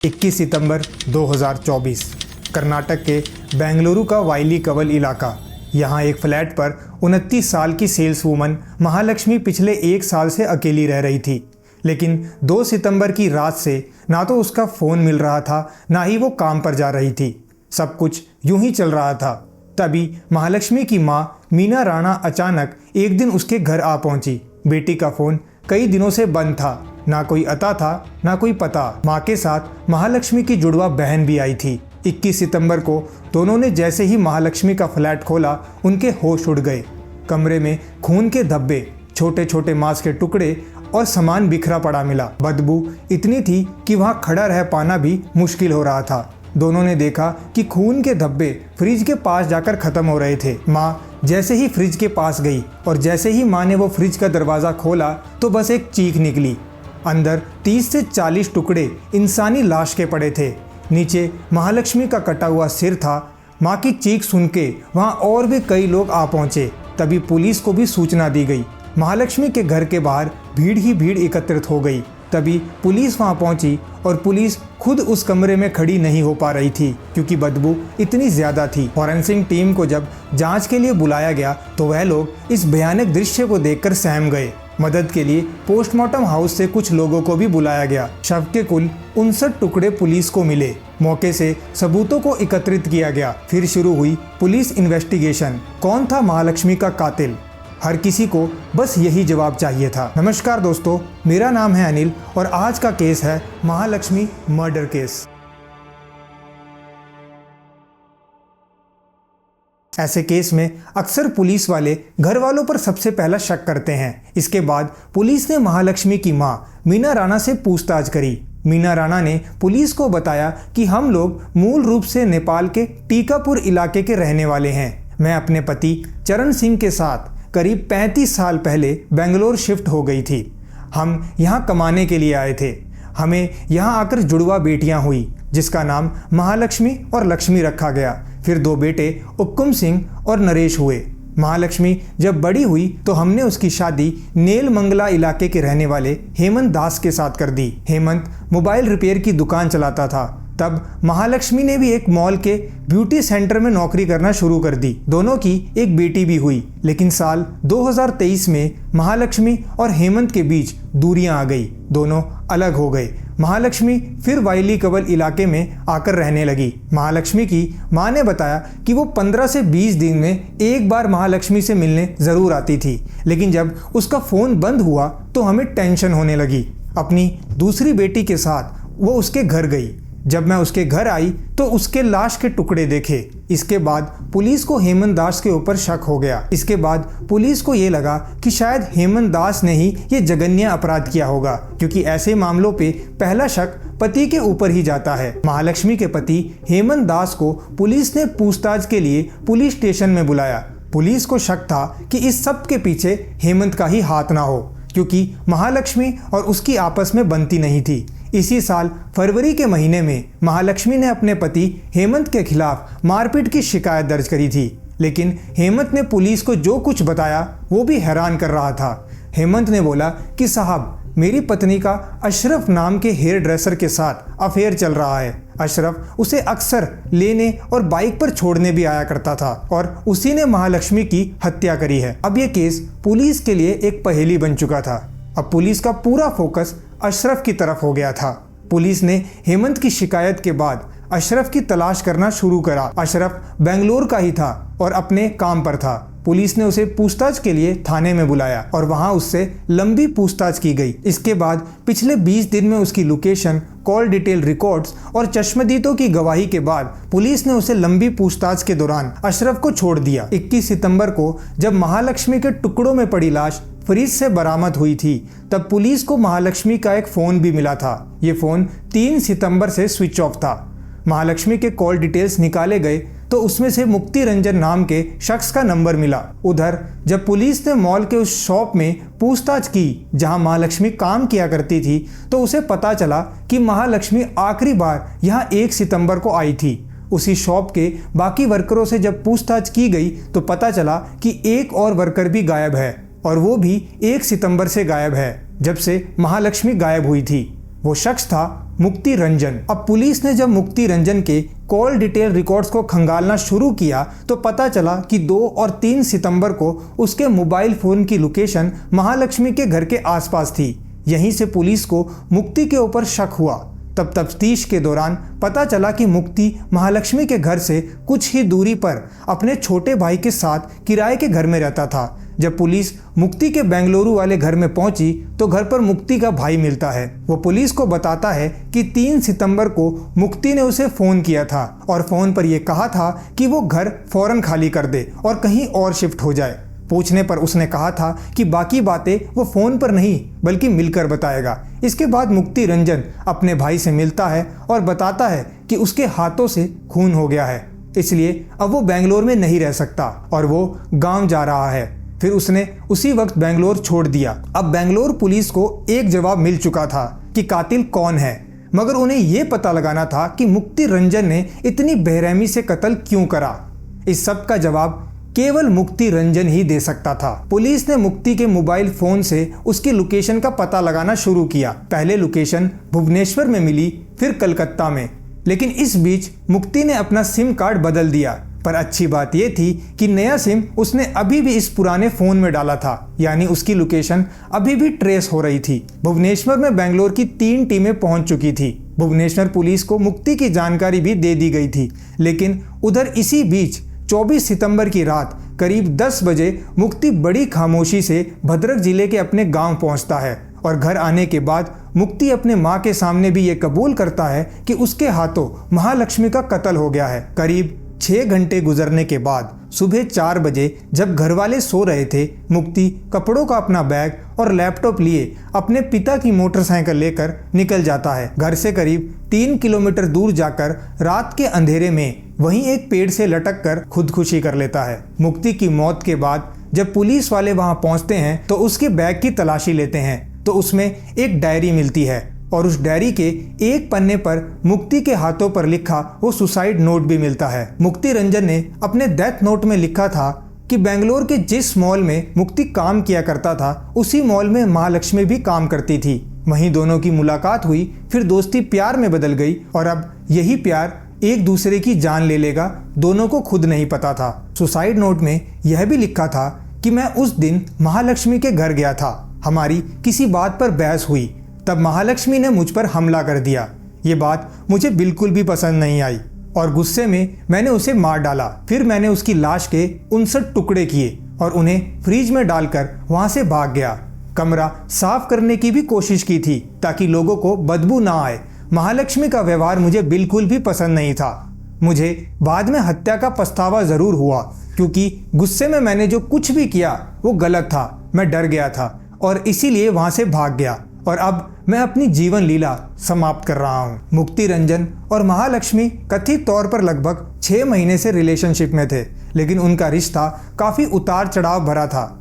21 सितंबर 2024 कर्नाटक के बेंगलुरु का वाइली कवल इलाका। यहाँ एक फ्लैट पर 29 साल की सेल्स वूमन महालक्ष्मी पिछले एक साल से अकेली रह रही थी। लेकिन 2 सितंबर की रात से ना तो उसका फ़ोन मिल रहा था, ना ही वो काम पर जा रही थी। सब कुछ यूं ही चल रहा था। तभी महालक्ष्मी की माँ मीना राणा अचानक एक दिन उसके घर आ पहुंची। बेटी का फ़ोन कई दिनों से बंद था, ना कोई अता था ना कोई पता। माँ के साथ महालक्ष्मी की जुड़वा बहन भी आई थी। 21 सितंबर को दोनों ने जैसे ही महालक्ष्मी का फ्लैट खोला, उनके होश उड़ गए। कमरे में खून के धब्बे, छोटे छोटे मांस के टुकड़े और सामान बिखरा पड़ा मिला। बदबू इतनी थी कि वहाँ खड़ा रह पाना भी मुश्किल हो रहा था। दोनों ने देखा कि खून के धब्बे फ्रिज के पास जाकर खत्म हो रहे थे। माँ जैसे ही फ्रिज के पास गई और जैसे ही माँ ने वो फ्रिज का दरवाज़ा खोला तो बस एक चीख निकली। अंदर 30 से 40 टुकड़े इंसानी लाश के पड़े थे। नीचे महालक्ष्मी का कटा हुआ सिर था। माँ की चीख सुन के वहाँ और भी कई लोग आ पहुँचे। तभी पुलिस को भी सूचना दी गई। महालक्ष्मी के घर के बाहर भीड़ ही भीड़ एकत्रित हो गई। तभी पुलिस वहाँ पहुँची और पुलिस खुद उस कमरे में खड़ी नहीं हो पा रही थी क्योंकि बदबू इतनी ज़्यादा थी। फॉरेंसिक टीम को जब जांच के लिए बुलाया गया तो वह लोग इस भयानक दृश्य को देखकर सहम गए। मदद के लिए पोस्टमार्टम हाउस से कुछ लोगों को भी बुलाया गया। शव के कुल 59 टुकड़े पुलिस को मिले। मौके से सबूतों को एकत्रित किया गया। फिर शुरू हुई पुलिस इन्वेस्टिगेशन। कौन था महालक्ष्मी का कातिल? हर किसी को बस यही जवाब चाहिए था। नमस्कार दोस्तों, मेरा नाम है अनिल और आज का केस है महालक्ष्मी मर्डर केस। ऐसे केस में अक्सर पुलिस वाले घर वालों पर सबसे पहला शक करते हैं। इसके बाद पुलिस ने महालक्ष्मी की मां मीना राणा से पूछताछ करी। मीना राणा ने पुलिस को बताया कि हम लोग मूल रूप से नेपाल के टीकापुर इलाके के रहने वाले हैं। मैं अपने पति चरण सिंह के साथ करीब 35 साल पहले बेंगलोर शिफ्ट हो गई थी। हम यहाँ कमाने के लिए आए थे। हमें यहाँ आकर जुड़वा बेटियाँ हुई जिसका नाम महालक्ष्मी और लक्ष्मी रखा गया। फिर 2 बेटे उक्कुम सिंह और नरेश हुए। महालक्ष्मी जब बड़ी हुई तो हमने उसकी शादी नेलमंगला इलाके के रहने वाले हेमंत दास के साथ कर दी। हेमंत मोबाइल रिपेयर की दुकान चलाता था। तब महालक्ष्मी ने भी एक मॉल के ब्यूटी सेंटर में नौकरी करना शुरू कर दी। दोनों की एक बेटी भी हुई। लेकिन साल 2023 में महालक्ष्मी और हेमंत के बीच दूरियां आ गई। दोनों अलग हो गए। महालक्ष्मी फिर वाइली कवल इलाके में आकर रहने लगी। महालक्ष्मी की मां ने बताया कि वो 15 से 20 दिन में एक बार महालक्ष्मी से मिलने ज़रूर आती थी। लेकिन जब उसका फ़ोन बंद हुआ तो हमें टेंशन होने लगी। अपनी दूसरी बेटी के साथ वो उसके घर गई। जब मैं उसके घर आई तो उसके लाश के टुकड़े देखे। इसके बाद पुलिस को हेमंत दास के ऊपर शक हो गया। इसके बाद पुलिस को ये लगा कि शायद हेमंत दास ने ही ये जघन्य अपराध किया होगा, क्योंकि ऐसे मामलों पे पहला शक पति के ऊपर ही जाता है। महालक्ष्मी के पति हेमंत दास को पुलिस ने पूछताछ के लिए पुलिस स्टेशन में बुलाया। पुलिस को शक था कि इस सब के पीछे हेमंत का ही हाथ ना हो, क्योंकि महालक्ष्मी और उसकी आपस में बनती नहीं थी। इसी साल फरवरी के महीने में महालक्ष्मी ने अपने पति हेमंत के खिलाफ मारपीट की शिकायत दर्ज करी थी। लेकिन हेमंत ने पुलिस को जो कुछ बताया वो भी हैरान कर रहा था। हेमंत ने बोला कि साहब, मेरी पत्नी का अशरफ नाम के हेयर ड्रेसर के साथ अफेयर चल रहा है। अशरफ उसे अक्सर लेने और बाइक पर छोड़ने भी आया करता था और उसी ने महालक्ष्मी की हत्या करी है। अब ये केस पुलिस के लिए एक पहेली बन चुका था। अब पुलिस का पूरा फोकस अशरफ की तरफ हो गया था। पुलिस ने हेमंत की शिकायत के बाद अशरफ की तलाश करना शुरू करा। अशरफ बेंगलोर का ही था और अपने काम पर था। पुलिस ने उसे पूछताछ के लिए थाने में बुलाया और वहां उससे लंबी पूछताछ की गई। इसके बाद पिछले 20 दिन में उसकी लोकेशन, कॉल डिटेल रिकॉर्ड्स और चश्मदीदों की गवाही के बाद पुलिस ने उसे लंबी पूछताछ के दौरान अशरफ को छोड़ दिया। 21 सितंबर को जब महालक्ष्मी के टुकड़ों में पड़ी लाश फ्रिज से बरामद हुई थी, तब पुलिस को महालक्ष्मी का एक फ़ोन भी मिला था। ये फ़ोन 3 सितंबर से स्विच ऑफ था। महालक्ष्मी के कॉल डिटेल्स निकाले गए तो उसमें से मुक्ति रंजन नाम के शख्स का नंबर मिला। उधर जब पुलिस ने मॉल के उस शॉप में पूछताछ की जहां महालक्ष्मी काम किया करती थी, तो उसे पता चला कि महालक्ष्मी आखिरी बार यहां 1 सितंबर को आई थी। उसी शॉप के बाकी वर्करों से जब पूछताछ की गई तो पता चला कि एक और वर्कर भी गायब है और वो भी 1 सितंबर से गायब है, जब से महालक्ष्मी गायब हुई थी। वो शख्स था मुक्ति रंजन। अब पुलिस ने जब मुक्ति रंजन के कॉल डिटेल रिकॉर्ड्स को खंगालना शुरू किया तो पता चला कि 2 और 3 सितंबर को उसके मोबाइल फोन की लोकेशन महालक्ष्मी के घर के आसपास थी। यहीं से पुलिस को मुक्ति के ऊपर शक हुआ। तब तफ्तीश के दौरान पता चला कि मुक्ति महालक्ष्मी के घर से कुछ ही दूरी पर अपने छोटे भाई के साथ किराए के घर में रहता था। जब पुलिस मुक्ति के बेंगलुरु वाले घर में पहुंची तो घर पर मुक्ति का भाई मिलता है। वो पुलिस को बताता है कि 3 सितंबर को मुक्ति ने उसे फोन किया था और फोन पर यह कहा था कि वो घर फौरन खाली कर दे और कहीं और शिफ्ट हो जाए। पूछने पर उसने कहा था कि बाकी बातें वो फोन पर नहीं बल्कि मिलकर बताएगा। इसके बाद मुक्ति रंजन अपने भाई से मिलता है और बताता है कि उसके हाथों से खून हो गया है, इसलिए अब वो बेंगलोर में नहीं रह सकता और वो गांव जा रहा है। फिर उसने उसी वक्त बेंगलोर छोड़ दिया। अब बेंगलोर पुलिस को एक जवाब मिल चुका था कि कातिल कौन है, मगर उन्हें यह पता लगाना था कि मुक्ति रंजन ने इतनी बेरहमी से कत्ल क्यों करा। इस सब का जवाब केवल मुक्ति रंजन ही दे सकता था। पुलिस ने मुक्ति के मोबाइल फोन से उसकी लोकेशन का पता लगाना शुरू किया। पहले लोकेशन भुवनेश्वर में मिली, फिर कलकत्ता में, लेकिन इस बीच मुक्ति ने अपना सिम कार्ड बदल दिया। पर अच्छी बात यह थी कि नया सिम उसने अभी भी इस पुराने फोन में डाला था, यानी उसकी लोकेशन अभी भी ट्रेस हो रही थी। भुवनेश्वर में बेंगलोर की 3 टीमें पहुंच चुकी थी। भुवनेश्वर पुलिस को मुक्ति की जानकारी भी दे दी गई थी, लेकिन उधर इसी बीच 24 सितंबर की रात करीब 10 बजे मुक्ति बड़ी खामोशी से भद्रक जिले के अपने गांव पहुंचता है और घर आने के बाद मुक्ति अपने मां के सामने भी ये कबूल करता है कि उसके हाथों महालक्ष्मी का कत्ल हो गया है। करीब 6 घंटे गुजरने के बाद सुबह 4 बजे जब घर वाले सो रहे थे, मुक्ति कपड़ों का अपना बैग और लैपटॉप लिए अपने पिता की मोटरसाइकिल लेकर निकल जाता है। घर से करीब 3 किलोमीटर दूर जाकर रात के अंधेरे में वहीं एक पेड़ से लटक कर खुदकुशी कर लेता है। मुक्ति की मौत के बाद जब पुलिस वाले वहां पहुंचते हैं तो उसके बैग की तलाशी लेते हैं तो उसमें एक डायरी मिलती है और उस डायरी के एक पन्ने पर मुक्ति के हाथों पर लिखा वो सुसाइड नोट भी मिलता है। मुक्ति रंजन ने अपने डेथ नोट में लिखा था कि बेंगलोर के जिस मॉल में मुक्ति काम किया करता था उसी मॉल में महालक्ष्मी भी काम करती थी। वहीं दोनों की मुलाकात हुई, फिर दोस्ती प्यार में बदल गई और अब यही प्यार एक दूसरे की जान ले लेगा, दोनों को खुद नहीं पता था। सुसाइड नोट में यह भी लिखा था कि मैं उस दिन महालक्ष्मी के घर गया था, हमारी किसी बात पर बहस हुई, तब महालक्ष्मी ने मुझ पर हमला कर दिया। ये बात मुझे बिल्कुल भी पसंद नहीं आई और गुस्से में मैंने उसे मार डाला। फिर मैंने उसकी लाश के 59 टुकड़े किए और उन्हें फ्रिज में डालकर वहां से भाग गया। कमरा साफ करने की भी कोशिश की थी ताकि लोगों को बदबू ना आए। महालक्ष्मी का व्यवहार मुझे बिल्कुल भी पसंद नहीं था। मुझे बाद में हत्या का पछतावा जरूर हुआ क्योंकि गुस्से में मैंने जो कुछ भी किया वो गलत था। मैं डर गया था और इसीलिए वहां से भाग गया और अब मैं अपनी जीवन लीला समाप्त कर रहा हूँ। मुक्ति रंजन और महालक्ष्मी कथित तौर पर लगभग 6 महीने से रिलेशनशिप में थे, लेकिन उनका रिश्ता काफी उतार चढ़ाव भरा था।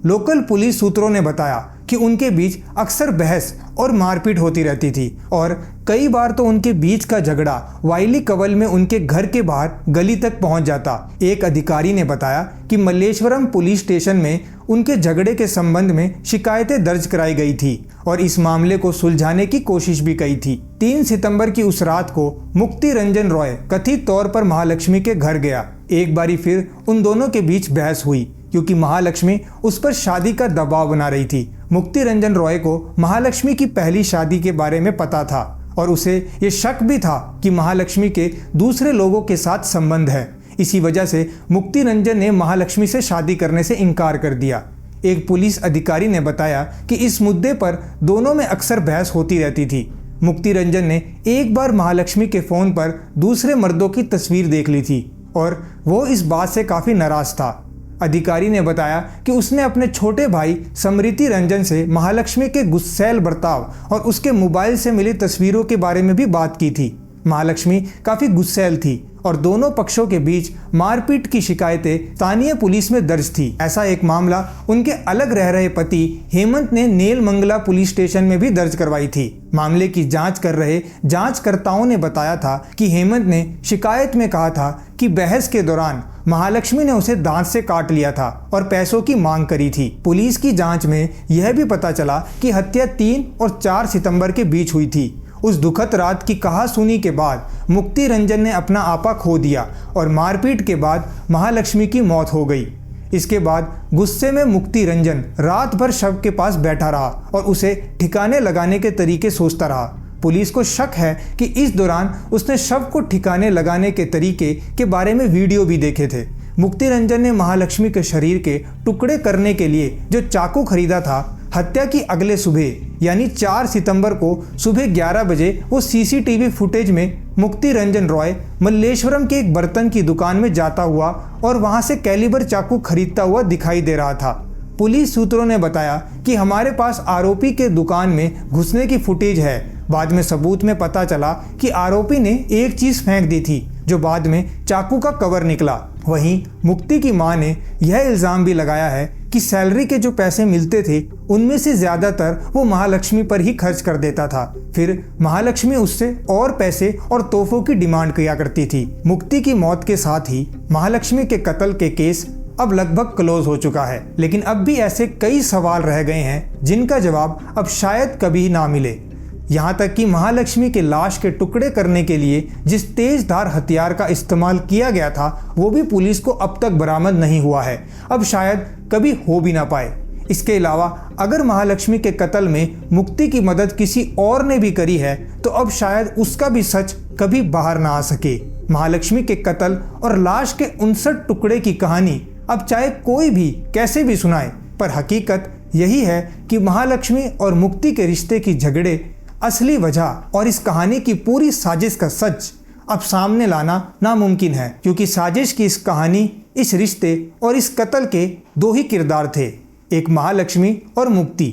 लोकल पुलिस सूत्रों ने बताया कि उनके बीच अक्सर बहस और मारपीट होती रहती थी और कई बार तो उनके बीच का झगड़ा वाइली कवल में उनके घर के बाहर गली तक पहुंच जाता। एक अधिकारी ने बताया कि मल्लेश्वरम पुलिस स्टेशन में उनके झगड़े के संबंध में शिकायतें दर्ज कराई गई थी और इस मामले को सुलझाने की कोशिश भी की थी। 3 सितंबर की उस रात को मुक्ति रंजन रॉय कथित तौर पर महालक्ष्मी के घर गया। एक बारी फिर उन दोनों के बीच बहस हुई क्योंकि महालक्ष्मी उस पर शादी का दबाव बना रही थी। मुक्ति रंजन रॉय को महालक्ष्मी की पहली शादी के बारे में पता था और उसे ये शक भी था कि महालक्ष्मी के दूसरे लोगों के साथ संबंध है। इसी वजह से मुक्ति रंजन ने महालक्ष्मी से शादी करने से इनकार कर दिया। एक पुलिस अधिकारी ने बताया कि इस मुद्दे पर दोनों में अक्सर बहस होती रहती थी। मुक्ति रंजन ने एक बार महालक्ष्मी के फोन पर दूसरे मर्दों की तस्वीर देख ली थी और वो इस बात से काफी नाराज था। अधिकारी ने बताया कि उसने अपने छोटे भाई समृति रंजन से महालक्ष्मी के गुस्सैल बर्ताव और उसके मोबाइल से मिली तस्वीरों के बारे में भी बात की थी। महालक्ष्मी काफी गुस्सैल थी और दोनों पक्षों के बीच मारपीट की शिकायतें स्थानीय पुलिस में दर्ज थी। ऐसा एक मामला उनके अलग रह रहे पति हेमंत ने नेलमंगला पुलिस स्टेशन में भी दर्ज करवाई थी। मामले की जांच कर रहे जांचकर्ताओं ने बताया था कि हेमंत ने शिकायत में कहा था कि बहस के दौरान महालक्ष्मी ने उसे दांत से काट लिया था और पैसों की मांग करी थी। पुलिस की जांच में यह भी पता चला कि हत्या 3 और 4 सितंबर के बीच हुई थी। उस दुखद रात की कहासुनी के बाद मुक्ति रंजन ने अपना आपा खो दिया और मारपीट के बाद महालक्ष्मी की मौत हो गई। इसके बाद गुस्से में मुक्ति रंजन रात भर शव के पास बैठा रहा और उसे ठिकाने लगाने के तरीके सोचता रहा। पुलिस को शक है कि इस दौरान उसने शव को ठिकाने लगाने के तरीके के बारे में वीडियो भी देखे थे। मुक्ति रंजन ने महालक्ष्मी के शरीर के टुकड़े करने के लिए जो चाकू खरीदा था, हत्या की अगले सुबह यानी 4 सितंबर को सुबह 11 बजे वो सीसीटीवी फुटेज में मुक्ति रंजन रॉय मल्लेश्वरम के एक बर्तन की दुकान में जाता हुआ और वहां से कैलिबर चाकू खरीदता हुआ दिखाई दे रहा था। पुलिस सूत्रों ने बताया कि हमारे पास आरोपी के दुकान में घुसने की फुटेज है। बाद में सबूत में पता चला कि आरोपी ने एक चीज फेंक दी थी जो बाद में चाकू का कवर निकला। वहीं मुक्ति की मां ने यह इल्जाम भी लगाया है कि सैलरी के जो पैसे मिलते थे उनमें से ज्यादातर वो महालक्ष्मी पर ही खर्च कर देता था। फिर महालक्ष्मी उससे और पैसे और तोहफों की डिमांड किया करती थी। मुक्ति की मौत के साथ ही महालक्ष्मी के कत्ल के केस अब लगभग क्लोज हो चुका है, लेकिन अब भी ऐसे कई सवाल रह गए हैं जिनका जवाब अब शायद कभी ना मिले। यहाँ तक कि महालक्ष्मी के लाश के टुकड़े करने के लिए जिस तेजधार हथियार का इस्तेमाल किया गया था वो भी पुलिस को अब तक बरामद नहीं हुआ है, अब शायद कभी हो भी ना पाए। इसके अलावा अगर महालक्ष्मी के कत्ल में मुक्ति की मदद किसी और ने भी करी है तो अब शायद उसका भी सच कभी बाहर ना आ सके। महालक्ष्मी के कत्ल और लाश के 59 टुकड़े की कहानी अब चाहे कोई भी कैसे भी सुनाए, पर हकीकत यही है कि महालक्ष्मी और मुक्ति के रिश्ते की झगड़े असली वजह और इस कहानी की पूरी साजिश का सच अब सामने लाना नामुमकिन है, क्योंकि साजिश की इस कहानी, इस रिश्ते और इस कत्ल के 2 ही किरदार थे, एक महालक्ष्मी और मुक्ति।